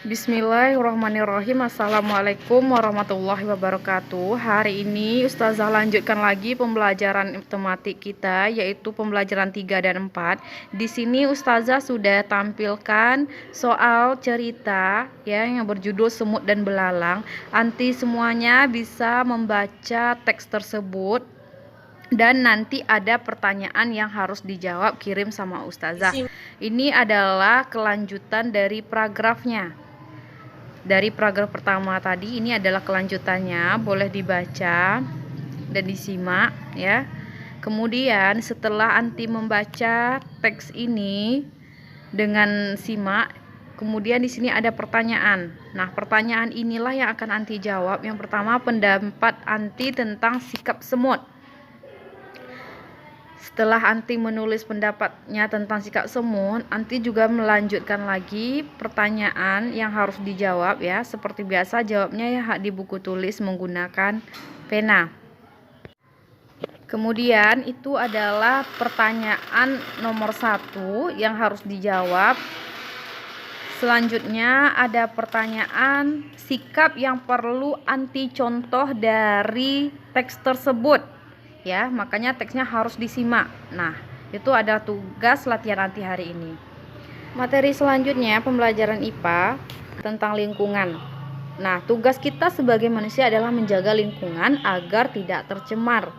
Bismillahirrahmanirrahim. Assalamualaikum warahmatullahi wabarakatuh. Hari ini Ustazah lanjutkan lagi pembelajaran tematik kita, yaitu pembelajaran 3 dan 4. Di sini Ustazah sudah tampilkan soal cerita ya yang berjudul Semut dan Belalang. Anti semuanya bisa membaca teks tersebut. Dan nanti ada pertanyaan yang harus dijawab, kirim sama Ustazah. Ini adalah kelanjutan dari paragrafnya. Dari paragraf pertama tadi, ini adalah kelanjutannya, boleh dibaca dan disimak ya. Kemudian setelah anti membaca teks ini dengan simak, kemudian di sini ada pertanyaan. Nah, pertanyaan inilah yang akan anti jawab. Yang pertama, pendapat anti tentang sikap semut. Setelah anti menulis pendapatnya tentang sikap semut, anti juga melanjutkan lagi pertanyaan yang harus dijawab ya. Seperti biasa jawabnya ya di buku tulis menggunakan pena. Kemudian itu adalah pertanyaan nomor 1 yang harus dijawab. Selanjutnya ada pertanyaan sikap yang perlu anti contoh dari teks tersebut. Ya, makanya teksnya harus disimak. Nah, itu adalah tugas latihan anti hari ini. Materi selanjutnya pembelajaran IPA tentang lingkungan. Nah, tugas kita sebagai manusia adalah menjaga lingkungan agar tidak tercemar.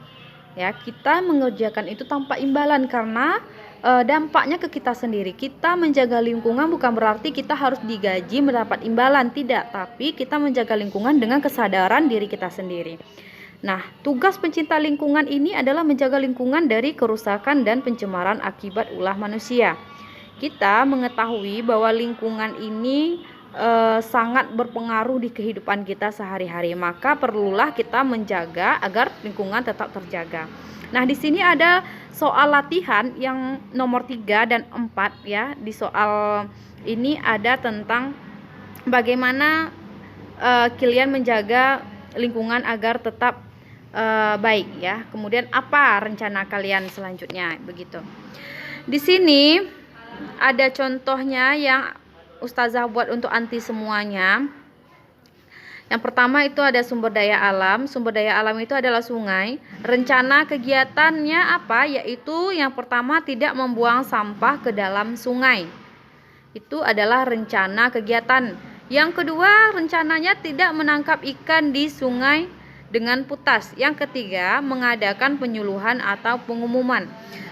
Ya, kita mengerjakan itu tanpa imbalan karena dampaknya ke kita sendiri. Kita menjaga lingkungan bukan berarti kita harus digaji mendapat imbalan, tidak, tapi kita menjaga lingkungan dengan kesadaran diri kita sendiri. Nah, tugas pencinta lingkungan ini adalah menjaga lingkungan dari kerusakan dan pencemaran akibat ulah manusia. Kita mengetahui bahwa lingkungan ini sangat berpengaruh di kehidupan kita sehari-hari, maka perlulah kita menjaga agar lingkungan tetap terjaga. Nah, di sini ada soal latihan yang nomor 3 dan 4 ya. Di soal ini ada tentang bagaimana kalian menjaga lingkungan agar tetap baik ya. Kemudian apa rencana kalian selanjutnya begitu. Di sini ada contohnya yang Ustazah buat untuk anti semuanya. Yang pertama itu ada sumber daya alam. Sumber daya alam itu adalah sungai. Rencana kegiatannya apa? Yaitu yang pertama tidak membuang sampah ke dalam sungai. Itu adalah rencana kegiatan. Yang kedua, rencananya tidak menangkap ikan di sungai dengan putas. Yang ketiga, mengadakan penyuluhan atau pengumuman.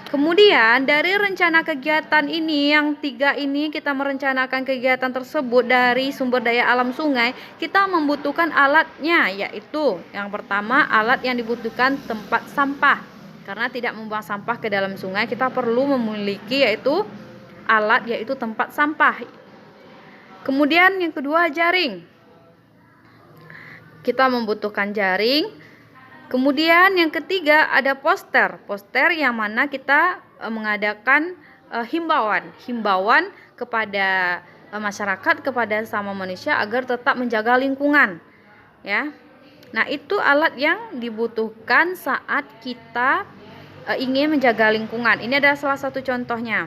Kemudian dari rencana kegiatan ini, yang 3 ini kita merencanakan kegiatan tersebut dari sumber daya alam sungai, kita membutuhkan alatnya, yaitu yang pertama alat yang dibutuhkan tempat sampah. Karena tidak membuang sampah ke dalam sungai, kita perlu memiliki yaitu alat, yaitu tempat sampah. Kemudian yang kedua, jaring. Kita membutuhkan jaring. Kemudian yang ketiga ada poster. Poster yang mana kita mengadakan himbauan kepada masyarakat, kepada sama manusia agar tetap menjaga lingkungan. Ya. Nah, itu alat yang dibutuhkan saat kita ingin menjaga lingkungan. Ini adalah salah satu contohnya.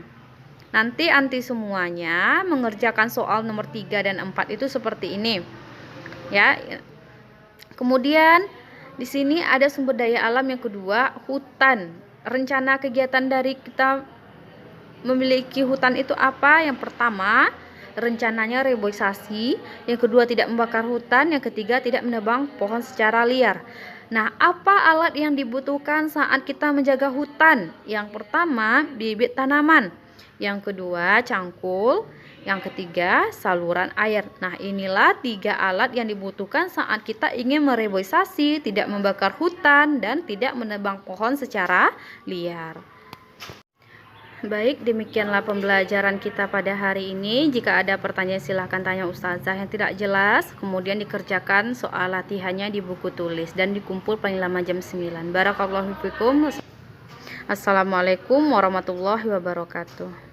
Nanti anti semuanya mengerjakan soal nomor 3 dan 4 itu seperti ini. Ya. Kemudian di sini ada sumber daya alam yang kedua, hutan. Rencana kegiatan dari kita memiliki hutan itu apa? Yang pertama, rencananya reboisasi. Yang kedua, tidak membakar hutan. Yang ketiga, tidak menebang pohon secara liar. Nah, apa alat yang dibutuhkan saat kita menjaga hutan? Yang pertama, bibit tanaman. Yang kedua, cangkul. Yang ketiga, saluran air. Nah, inilah 3 alat yang dibutuhkan saat kita ingin mereboisasi, tidak membakar hutan, dan tidak menebang pohon secara liar. Baik, demikianlah pembelajaran kita pada hari ini. Jika ada pertanyaan silahkan tanya Ustazah yang tidak jelas. Kemudian dikerjakan soal latihannya di buku tulis dan dikumpul paling lama jam 9. Barakallahu fikum. Assalamualaikum warahmatullahi wabarakatuh.